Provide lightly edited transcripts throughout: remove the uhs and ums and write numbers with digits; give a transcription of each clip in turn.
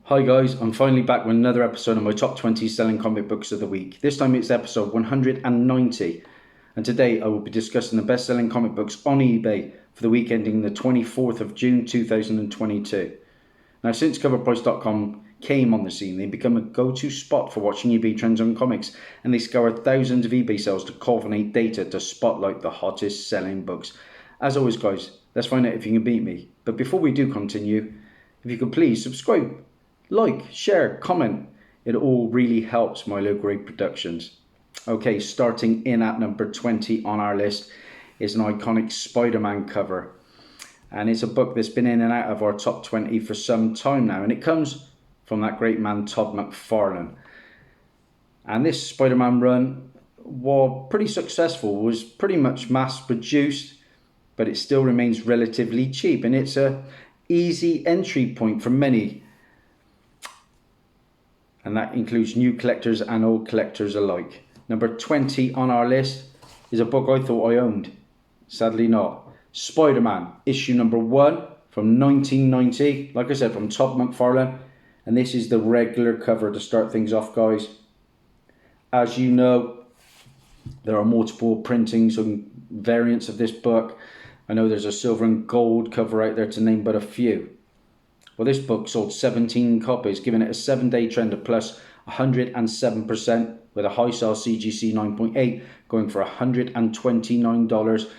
Hi guys, I'm finally back with another episode of my top 20 selling comic books of the week. This time it's episode 190, and today I will be discussing the best selling comic books on eBay for the week ending the 24th of June 2022. Now, since coverprice.com came on the scene, they've become a go-to spot for watching eBay trends on comics, and they scour thousands of eBay sales to culminate data to spotlight the hottest selling books. As always guys, let's find out if you can beat me. But before we do continue, if you could please subscribe, like, share, comment. It all really helps my low grade productions. Okay, starting in at number 20 on our list is an iconic Spider-Man cover. And it's a book that's been in and out of our top 20 for some time now. And it comes from that great man, Todd McFarlane. And this Spider-Man run, while pretty successful, was pretty much mass produced, but it still remains relatively cheap. And it's a easy entry point for many, and that includes new collectors and old collectors alike. Number 20 on our list is a book I thought I owned. Sadly not. Spider-Man, issue number 1 from 1990. Like I said, from Todd McFarlane. And this is the regular cover to start things off, guys. As you know, there are multiple printings and variants of this book. I know there's a silver and gold cover out there, to name but a few. Well, this book sold 17 copies, giving it a 7-day trend of plus 107%, with a high sale CGC 9.8 going for $129.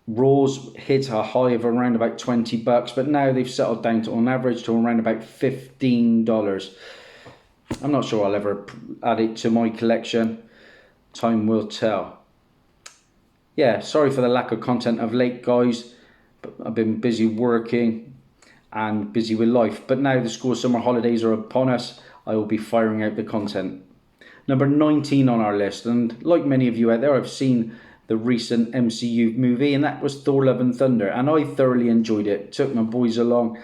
Raws hit a high of around about $20, but now they've settled down to on average to around about $15. I'm not sure I'll ever add it to my collection. Time will tell. Yeah, sorry for the lack of content of late, guys. But I've been busy working and busy with life, but now the school summer holidays are upon us. I will be firing out the content. Number 19 on our list, and like many of you out there, I've seen the recent MCU movie, and that was Thor Love and Thunder, and I thoroughly enjoyed it. Took my boys along,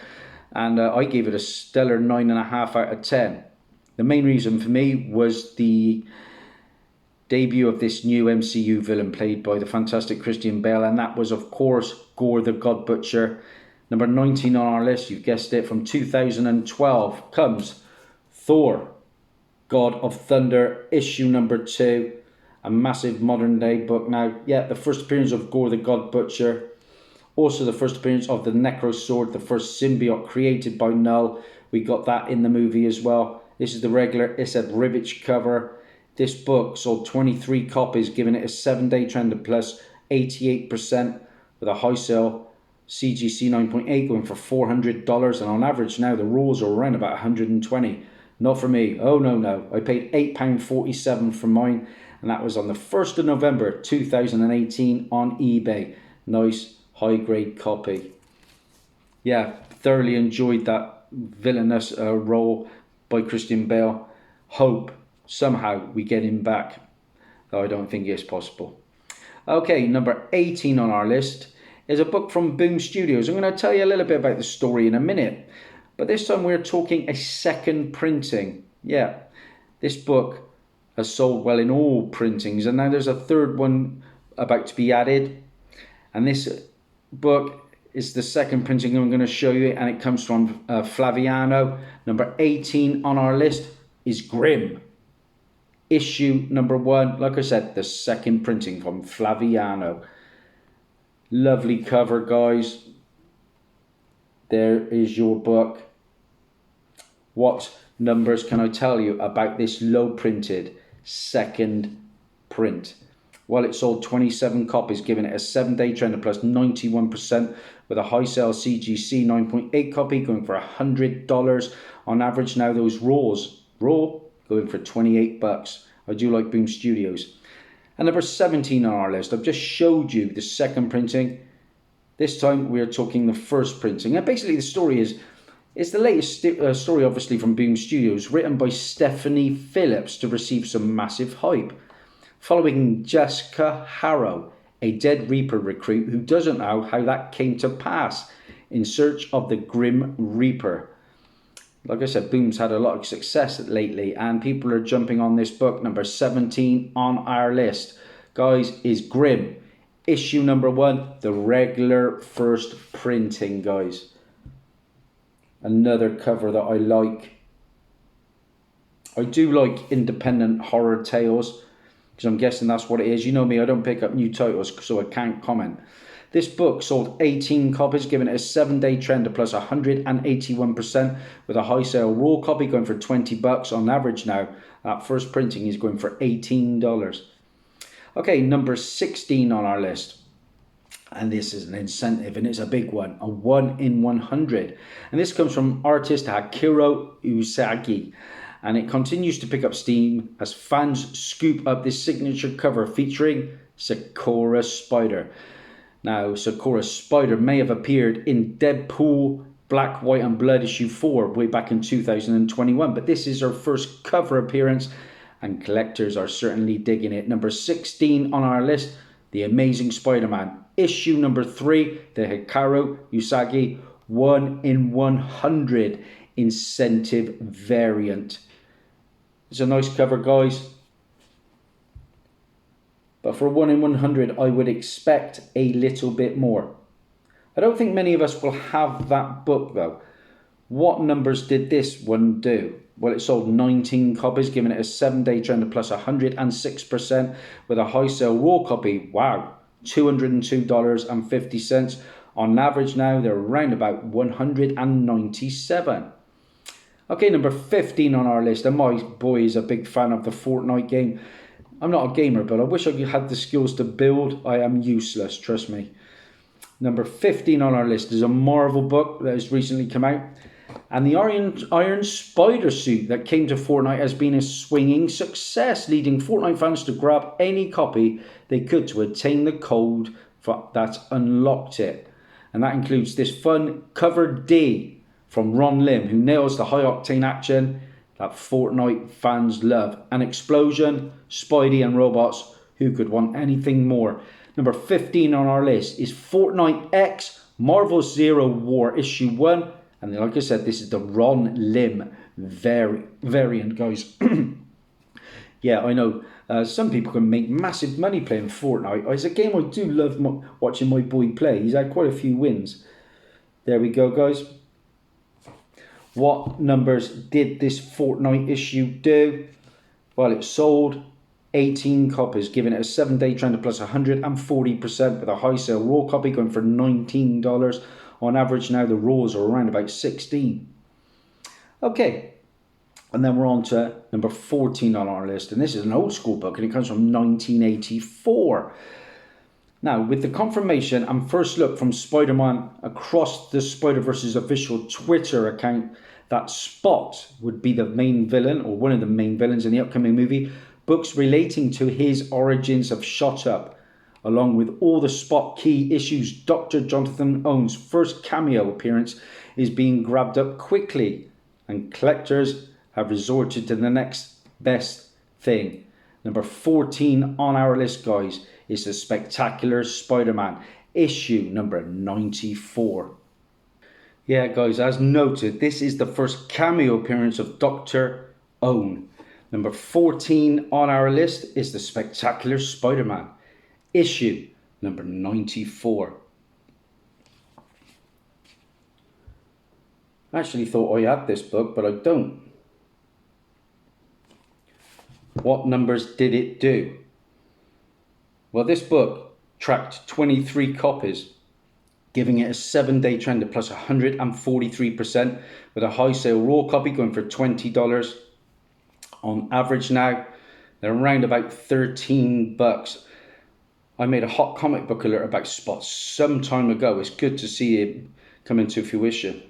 and I gave it a stellar 9.5 out of 10. The main reason for me was the debut of this new MCU villain played by the fantastic Christian Bale, and that was of course Gore the God Butcher. Number 19 on our list, you've guessed it, from 2012 comes Thor, God of Thunder, issue number 2. A massive modern day book now. Yeah, the first appearance of Gore the God Butcher. Also the first appearance of the Necro Sword, the first symbiote created by Null. We got that in the movie as well. This is the regular Ised Ribic cover. This book sold 23 copies, giving it a 7-day trend of plus 88%, with a high sale CGC 9.8 going for $400, and on average now the rolls are around about $120. Not for me. Oh no. I paid £8.47 for mine, and that was on the 1st of November 2018 on eBay. Nice high grade copy. Yeah, thoroughly enjoyed that villainous role by Christian Bale. Hope somehow we get him back, though I don't think it's possible. Okay, number 18 on our list is a book from Boom Studios. I'm going to tell you a little bit about the story in a minute, but this time we're talking a second printing. Yeah, this book has sold well in all printings, and now there's a third one about to be added, and this book is the second printing I'm going to show you, and it comes from Flaviano. Number 18 on our list is Grimm, issue number 1. Like I said, the second printing from Flaviano. Lovely cover, guys. There is your book. What numbers can I tell you about this low printed second print? Well, it sold 27 copies, giving it a 7-day trend of plus 91%, with a high sale CGC 9.8 copy going for $100 on average. Now those raw going for $28. I do like Boom Studios. And number 17 on our list, I've just showed you the second printing. This time we are talking the first printing. And basically the story is, it's the latest story obviously from Boom Studios, written by Stephanie Phillips to receive some massive hype. Following Jessica Harrow, a Dead Reaper recruit who doesn't know how that came to pass, in search of the Grim Reaper. Like I said, Boom's had a lot of success lately, and people are jumping on this book. Number 17 on our list, guys, is Grimm, issue number 1, the regular first printing, guys. Another cover that I like. I do like independent horror tales, because I'm guessing that's what it is. You know me, I don't pick up new titles, so I can't comment. This book sold 18 copies, giving it a 7-day trend of plus 181%, with a high sale raw copy going for $20 on average now. That first printing is going for $18. Okay, number 16 on our list. And this is an incentive, and it's a big one, a 1 in 100. And this comes from artist Akira Usagi. And it continues to pick up steam as fans scoop up this signature cover featuring Sakura Spider. Now, Sakura Spider may have appeared in Deadpool Black, White and Blood issue 4 way back in 2021, but this is her first cover appearance, and collectors are certainly digging it. Number 16 on our list, The Amazing Spider-Man. Issue number 3, the Hikaru Usagi 1 in 100 incentive variant. It's a nice cover, guys. But for 1 in 100, I would expect a little bit more. I don't think many of us will have that book, though. What numbers did this one do? Well, it sold 19 copies, giving it a 7-day trend of plus 106%, with a high sale raw copy. Wow, $202.50. On average now, they're around about 197. Okay, number 15 on our list, and my boy is a big fan of the Fortnite game. I'm not a gamer, but I wish I had the skills to build. I am useless, trust me. Number 15 on our list is a Marvel book that has recently come out. And the Iron Spider suit that came to Fortnite has been a swinging success, leading Fortnite fans to grab any copy they could to attain the code that unlocked it. And that includes this fun cover D from Ron Lim, who nails the high-octane action that Fortnite fans love. An explosion, Spidey and robots. Who could want anything more? Number 15 on our list is Fortnite X Marvel Zero War issue 1. And like I said, this is the Ron Lim variant, guys. Yeah, I know. Some people can make massive money playing Fortnite. It's a game I do love watching my boy play. He's had quite a few wins. There we go, guys. What numbers did this Fortnite issue do? Well, it sold 18 copies, giving it a 7-day trend of plus 140%, with a high sale raw copy going for $19. On average now, the raws are around about 16. Okay, and then we're on to number 14 on our list, and this is an old school book, and it comes from 1984. Now, with the confirmation and first look from Spider-Man across the Spider-Verse's official Twitter account that Spot would be the main villain, or one of the main villains in the upcoming movie, books relating to his origins have shot up. Along with all the Spot key issues, Dr. Jonathan Owen's first cameo appearance is being grabbed up quickly, and collectors have resorted to the next best thing. Number 14 on our list, guys, is the Spectacular Spider-Man, issue number 94. Yeah, guys, as noted, this is the first cameo appearance of Dr. Owen. Number 14 on our list is the Spectacular Spider-Man, issue number 94. I actually thought I had this book, but I don't. What numbers did it do? Well, this book tracked 23 copies, giving it a 7-day trend of plus 143%, with a high sale raw copy going for $20. On average now, they're around about $13. I made a hot comic book alert about Spot some time ago. It's good to see it come into fruition.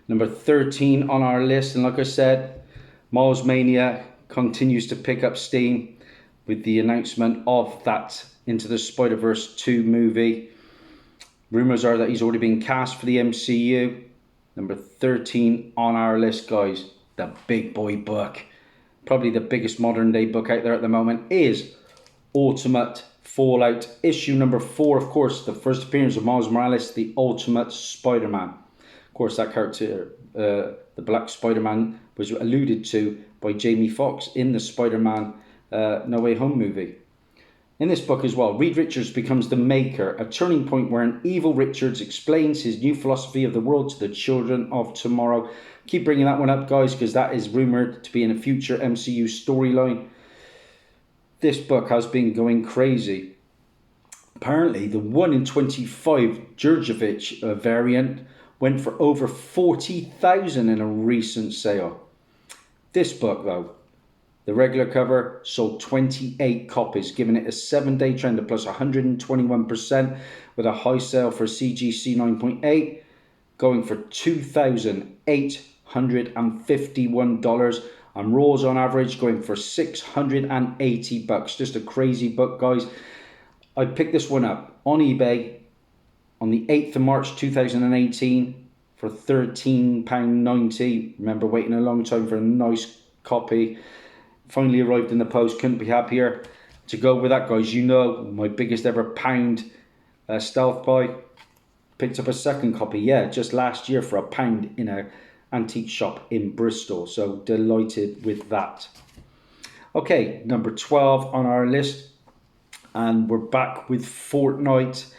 Number 13 on our list, and like I said, Miles Mania continues to pick up steam with the announcement of that Into the Spider-Verse 2 movie. Rumours are that he's already been cast for the MCU. Number 13 on our list, guys, the big boy book. Probably the biggest modern day book out there at the moment is Ultimate Fallout, issue number 4. Of course, the first appearance of Miles Morales, the Ultimate Spider-Man. Of course, that character, the Black Spider-Man, was alluded to by Jamie Foxx in the Spider-Man No Way Home movie. In this book as well, Reed Richards becomes the Maker, a turning point where an evil Richards explains his new philosophy of the world to the children of tomorrow. Keep bringing that one up, guys, because that is rumoured to be in a future MCU storyline. This book has been going crazy. Apparently, the 1 in 25 Djurjevic variant went for over 40,000 in a recent sale. This book, though, the regular cover, sold 28 copies, giving it a 7-day trend of plus 121%, with a high sale for CGC 9.8 going for $2,851, and Raws on average going for $680. Just a crazy book, guys. I picked this one up on eBay on the 8th of March 2018 for £13.90. Remember waiting a long time for a nice copy. Finally arrived in the post, couldn't be happier. To go with that, guys, you know, my biggest ever pound stealth buy. Picked up a second copy, just last year for £1 in an antique shop in Bristol. So delighted with that. Okay, number 12 on our list. And we're back with Fortnite.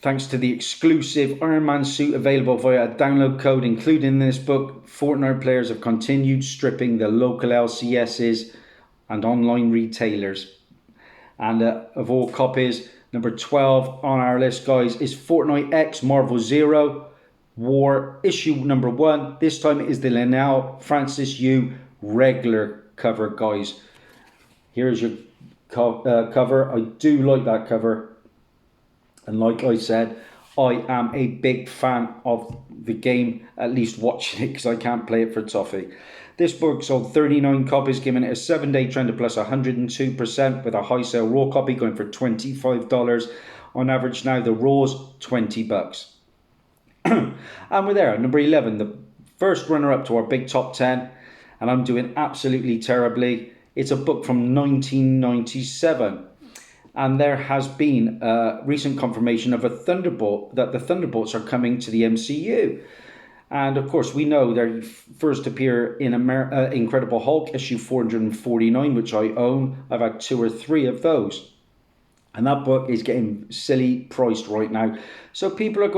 Thanks to the exclusive Iron Man suit available via a download code included in this book, Fortnite players have continued stripping the local LCSs and online retailers. And of all copies, number 12 on our list, guys, is Fortnite X Marvel Zero War issue number 1. This time it is the Linnell Francis Yu regular cover, guys. Here's your cover. I do like that cover. And like I said, I am a big fan of the game, at least watching it, because I can't play it for toffee. This book sold 39 copies, giving it a 7-day trend of plus 102%, with a high sale raw copy going for $25. On average now, the raw's $20. And we're there, number 11, the first runner-up to our big top 10. And I'm doing absolutely terribly. It's a book from 1997. And there has been recent confirmation of a Thunderbolt, that the Thunderbolts are coming to the MCU. And of course, we know they first appear in Incredible Hulk issue 449, which I own. I've had 2 or 3 of those. And that book is getting silly priced right now. So people are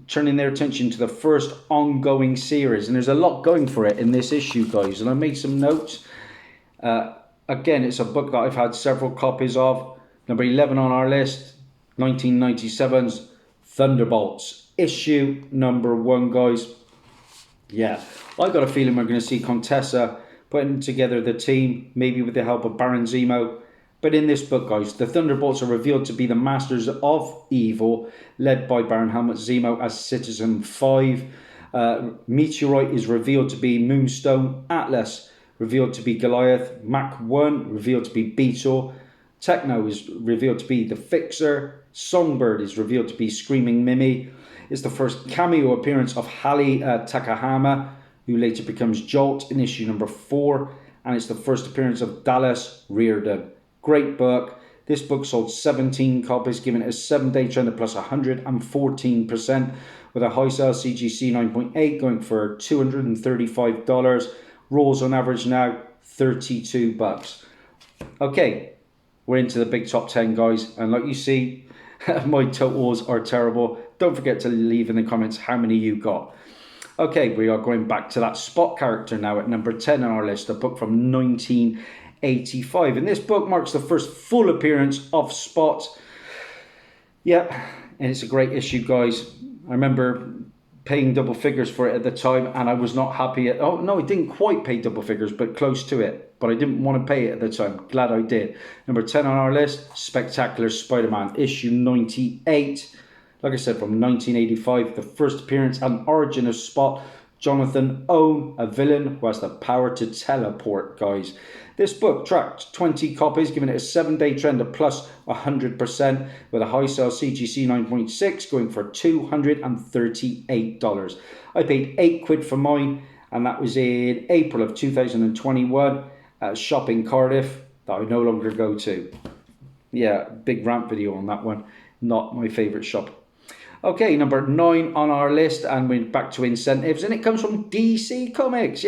turning their attention to the first ongoing series. And there's a lot going for it in this issue, guys. And I made some notes. Again, it's a book that I've had several copies of. Number 11 on our list, 1997's Thunderbolts, issue number 1, guys. I got a feeling we're going to see Contessa putting together the team, maybe with the help of Baron Zemo. But in this book, guys, the Thunderbolts are revealed to be the masters of evil, led by Baron Helmut Zemo as Citizen 5. Meteorite is revealed to be Moonstone. Atlas revealed to be Goliath. Mach 1 revealed to be Beetle. Techno is revealed to be the Fixer. Songbird is revealed to be Screaming Mimi. It's the first cameo appearance of Hale Takahama, who later becomes Jolt in issue number 4. And it's the first appearance of Dallas Reardon. Great book. This book sold 17 copies, giving it a 7-day trend of plus 114%, with a high sale CGC 9.8 going for $235. Raws on average now $32. Okay, we're into the big top 10, guys, and like you see, my totals are terrible. Don't forget to leave in the comments how many you got. Okay, we are going back to that Spot character now at number 10 on our list, a book from 1985, and this book marks the first full appearance of Spot. And it's a great issue, guys. I remember paying double figures for it at the time, and I was not happy I didn't quite pay double figures, but close to it. But I didn't want to pay it at the time. Glad I did. Number 10 on our list, Spectacular Spider-Man, issue 98. Like I said, from 1985, the first appearance and origin of Spot. Jonathan Owen, a villain who has the power to teleport, guys. This book tracked 20 copies, giving it a 7-day trend of plus 100%, with a high sale CGC 9.6 going for $238. I paid £8 for mine, and that was in April of 2021 at a shop in Cardiff that I no longer go to. Big rant video on that one. Not my favourite shop. Okay, number 9 on our list, and we're back to incentives, and it comes from DC Comics.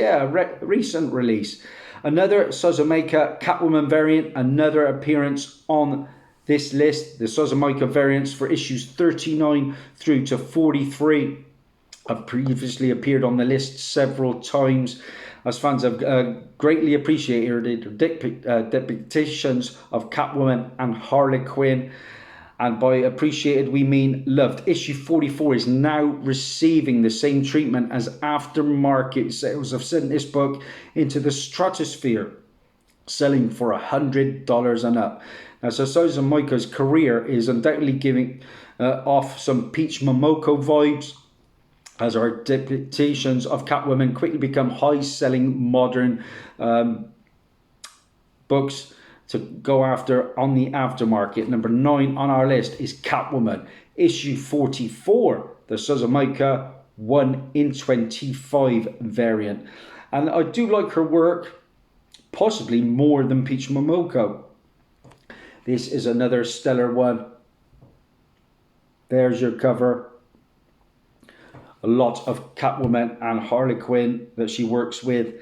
Recent release. Another Suzumaika Catwoman variant, another appearance on this list. The Suzumaika variants for issues 39 through to 43 have previously appeared on the list several times, as fans have greatly appreciated depictions of Catwoman and Harley Quinn. And by appreciated, we mean loved. Issue 44 is now receiving the same treatment as aftermarket sales have sent this book into the stratosphere, selling for $100 and up. Now, so Suzumaika's career is undoubtedly giving off some Peach Momoko vibes, as our depictions of Catwoman quickly become high-selling modern books to go after on the aftermarket. Number 9 on our list is Catwoman, issue 44, the Suzumaika 1 in 25 variant. And I do like her work, possibly more than Peach Momoko. This is another stellar one. There's your cover. A lot of Catwoman and Harley Quinn that she works with.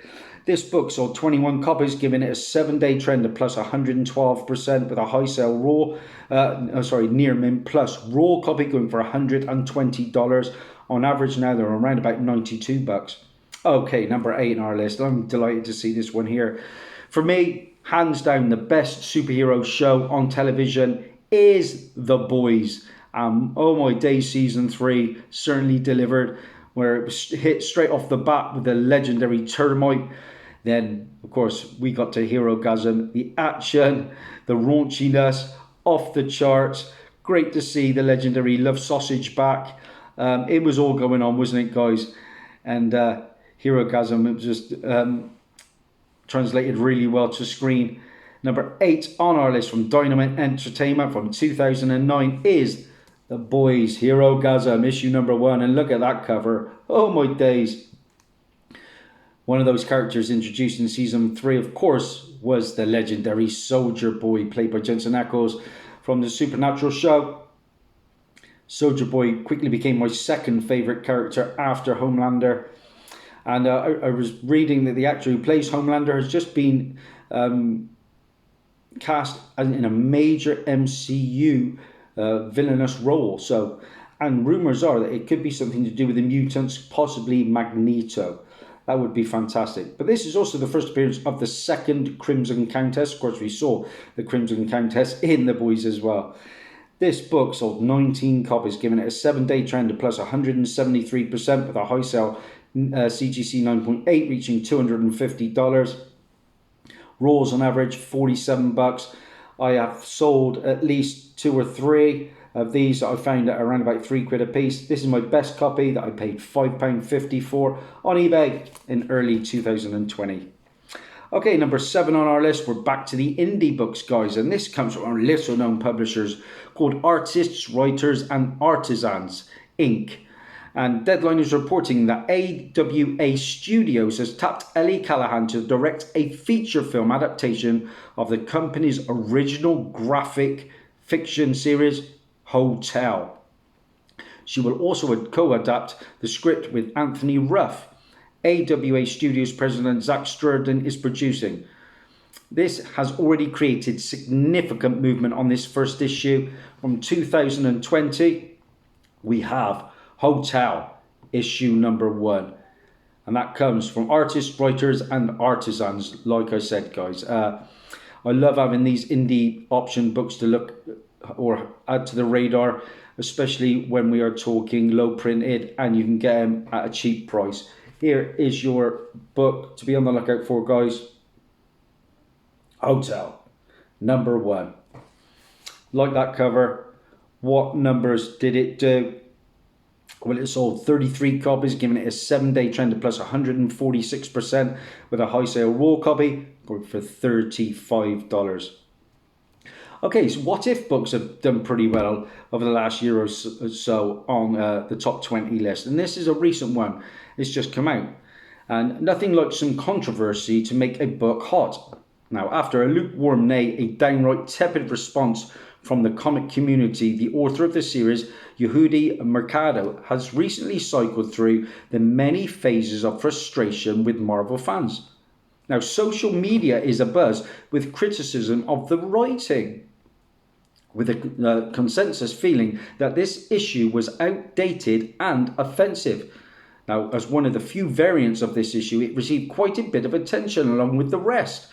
This book sold 21 copies, giving it a 7-day trend of plus 112% with a high sale near mint plus raw copy going for $120. On average now they're around about $92. Okay, number 8 on our list. I'm delighted to see this one here. For me, hands down, the best superhero show on television is The Boys. Oh my days, season 3 certainly delivered, where it was hit straight off the bat with the legendary Termite. Then, of course, we got to Hero-gasm, the action, the raunchiness, off the charts. Great to see the legendary Love Sausage back. It was all going on, wasn't it, guys? And Hero-gasm, it was just translated really well to screen. Number 8 on our list from Dynamite Entertainment from 2009 is The Boys, Hero-gasm, issue number 1. And look at that cover. Oh my days. One of those characters introduced in season 3, of course, was the legendary Soldier Boy, played by Jensen Ackles from the Supernatural show. Soldier Boy quickly became my second favourite character after Homelander. And I was reading that the actor who plays Homelander has just been cast in a major MCU villainous role. And rumours are that it could be something to do with the mutants, possibly Magneto. That would be fantastic. But this is also the first appearance of the second Crimson Countess. Of course, we saw the Crimson Countess in The Boys as well. This book sold 19 copies, giving it a 7-day trend of plus 173% with a high sale CGC 9.8 reaching $250. Raws on average $47. I have sold at least 2 or 3 of these that I found at around about £3 a piece. This is my best copy that I paid £5.50 for on eBay in early 2020. Okay, number 7 on our list, we're back to the indie books, guys, and this comes from our little known publishers called Artists, Writers and Artisans, Inc. And Deadline is reporting that AWA Studios has tapped Ellie Callahan to direct a feature film adaptation of the company's original graphic fiction series, Hotel. She will also co-adapt the script with Anthony Ruff. AWA Studios president Zach Sturden is producing. This has already created significant movement on this first issue. From 2020, we have Hotel, issue number 1. And that comes from Artists, Writers and Artisans, like I said, guys. I love having these indie option books to look or add to the radar, especially when we are talking low printed and you can get them at a cheap price. Here is your book to be on the lookout for, guys. Hotel, number 1. Like that cover. What numbers did it do? Well, it sold 33 copies, giving it a 7-day trend of plus 146% with a high sale raw copy going for $35. Okay, so what if books have done pretty well over the last year or so on the top 20 list? And this is a recent one. It's just come out. And nothing like some controversy to make a book hot. Now, after a lukewarm, nay, a downright tepid response from the comic community, the author of the series, Yehudi Mercado, has recently cycled through the many phases of frustration with Marvel fans. Now, social media is abuzz with criticism of the writing, with a consensus feeling that this issue was outdated and offensive. Now, as one of the few variants of this issue, it received quite a bit of attention along with the rest,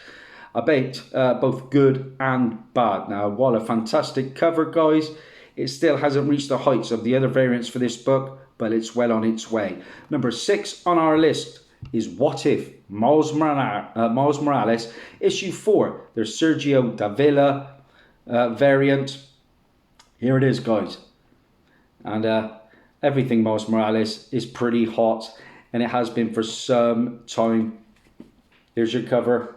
albeit both good and bad. Now, while a fantastic cover, guys, it still hasn't reached the heights of the other variants for this book, but it's well on its way. Number 6 on our list is What If? Miles Morales, issue 4. There's Sergio Davila variant. Here it is, guys. And everything Miles Morales is pretty hot, and it has been for some time. Here's your cover.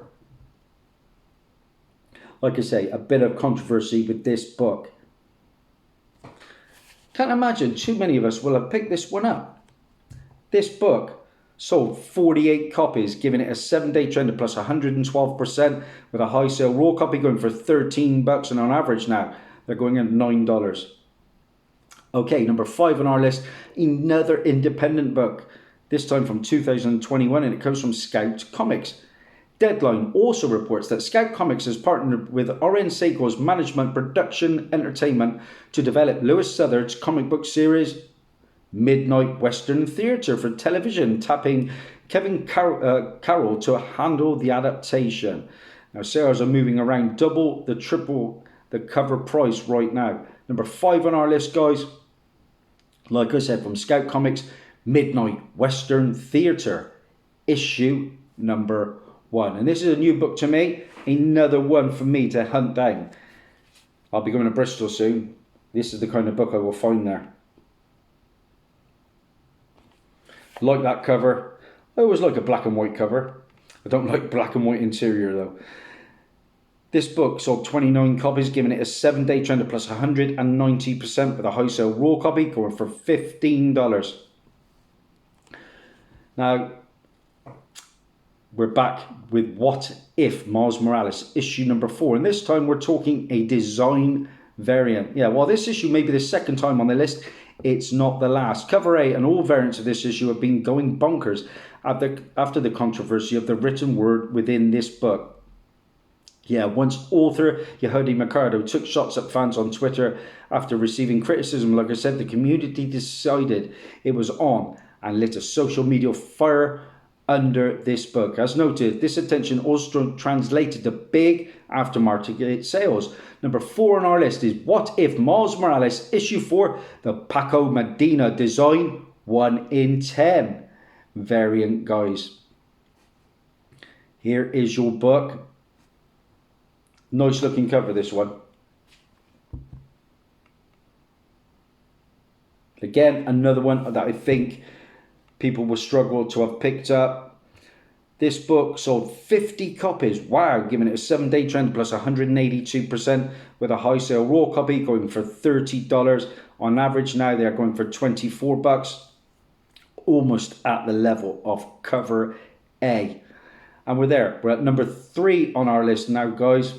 Like I say, a bit of controversy with this book. Can't imagine too many of us will have picked this one up. This book sold 48 copies, giving it a 7-day trend of plus 112%, with a high sale raw copy going for $13, and on average now they're going at $9. Okay, number 5 on our list, another independent book, this time from 2021, and it comes from Scout Comics. Deadline also reports that Scout Comics has partnered with RN Seiko's Management Production Entertainment to develop Lewis Southard's comic book series Midnight Western Theatre for television, tapping Kevin Carroll to handle the adaptation. Now, sales are moving around double, triple the cover price right now. Number 5 on our list, guys, like I said, from Scout Comics, Midnight Western Theatre, issue number 1. And this is a new book to me, another one for me to hunt down. I'll be going to Bristol soon. This is the kind of book I will find there. Like that cover. I always like a black and white cover. I don't like black and white interior though. This book sold 29 copies, giving it a 7-day trend of plus 190%, with a high sale raw copy going for $15. Now, we're back with What If? Miles Morales, issue number 4. And this time we're talking a design variant. Yeah, while this issue may be the second time on the list, it's not the last. Cover A and all variants of this issue have been going bonkers after the controversy of the written word within this book. Yeah, once author Yehudi Mercado took shots at fans on Twitter after receiving criticism, like I said, the community decided it was on and lit a social media fire under this book. As noted, this attention also translated to big aftermarket sales. Number 4 on our list is What If? Miles Morales, issue 4, the Paco Medina design 1 in 10 variant, guys. Here is your book. Nice looking cover, this one. Again, another one that I think people will struggle to have picked up. This book sold 50 copies. Wow, giving it a 7-day trend plus 182%, with a high sale raw copy going for $30. On average now they are going for $24, almost at the level of cover A. And we're there. We're at number 3 on our list now, guys.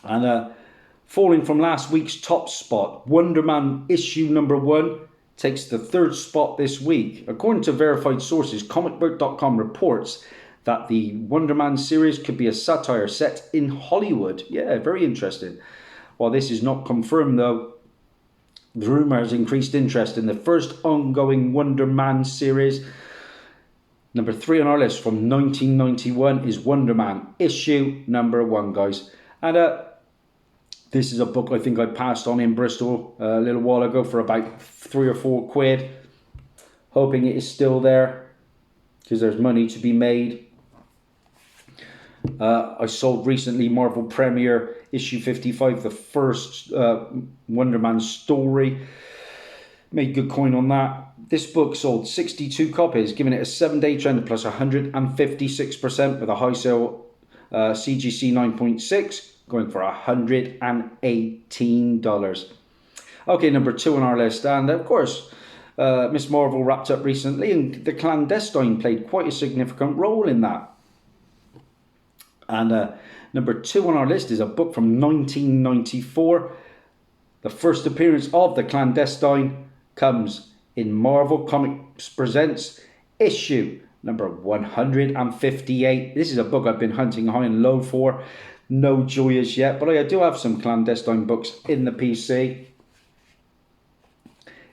And falling from last week's top spot, Wonder Man issue number 1 takes the 3rd spot this week. According to verified sources, comicbook.com reports that the Wonder Man series could be a satire set in Hollywood. Yeah, very interesting. While this is not confirmed though, the rumour has increased interest in the first ongoing Wonder Man series. Number 3 on our list from 1991 is Wonder Man issue number 1, guys. And this is a book I think I passed on in Bristol a little while ago for about 3 or 4 quid. Hoping it is still there, because there's money to be made. I sold recently Marvel Premiere issue 55, the first Wonder Man story. Made good coin on that. This book sold 62 copies, giving it a 7-day trend of plus 156%, with a high sale CGC 9.6. going for $118. Okay, number 2 on our list, and of course, Miss Marvel wrapped up recently, and The Clandestine played quite a significant role in that. And number 2 on our list is a book from 1994. The first appearance of The Clandestine comes in Marvel Comics Presents issue number 158. This is a book I've been hunting high and low for. No joy as yet, but I do have some clandestine books in the PC.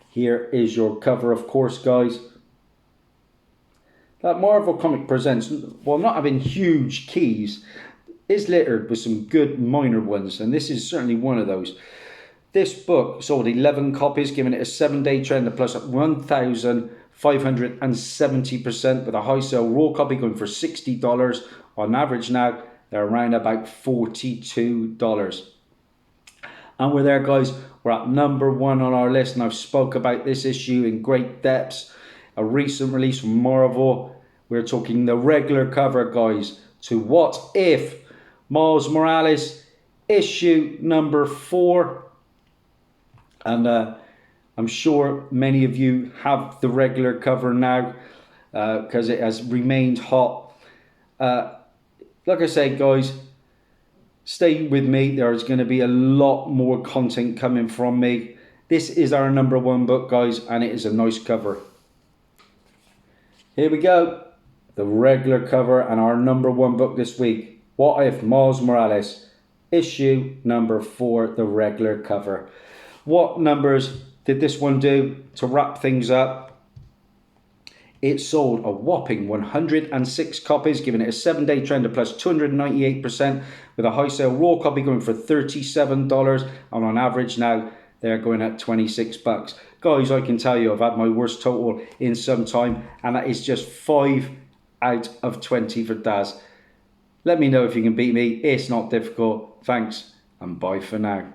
Here is your cover, of course, guys. That Marvel comic presents, while not having huge keys, is littered with some good minor ones, and this is certainly one of those. This book sold 11 copies, giving it a 7-day trend of plus 1,570%, with a high sale raw copy going for $60. On average now, they're around about $42. And we're there, guys. We're at number 1 on our list, and I've spoke about this issue in great depths. A recent release from Marvel. We're talking the regular cover, guys, to What If? Miles Morales, issue number 4. And I'm sure many of you have the regular cover now because it has remained hot. Like I say, guys, stay with me. There's going to be a lot more content coming from me. This is our number 1 book, guys, and it is a nice cover. Here we go. The regular cover and our number 1 book this week. What If? Miles Morales, issue number 4, the regular cover. What numbers did this one do to wrap things up? It sold a whopping 106 copies, giving it a 7-day trend of plus 298%, with a high sale raw copy going for $37, and on average now they're going at $26. Guys, I can tell you I've had my worst total in some time, and that is just 5 out of 20 for Daz. Let me know if you can beat me. It's not difficult. Thanks, and bye for now.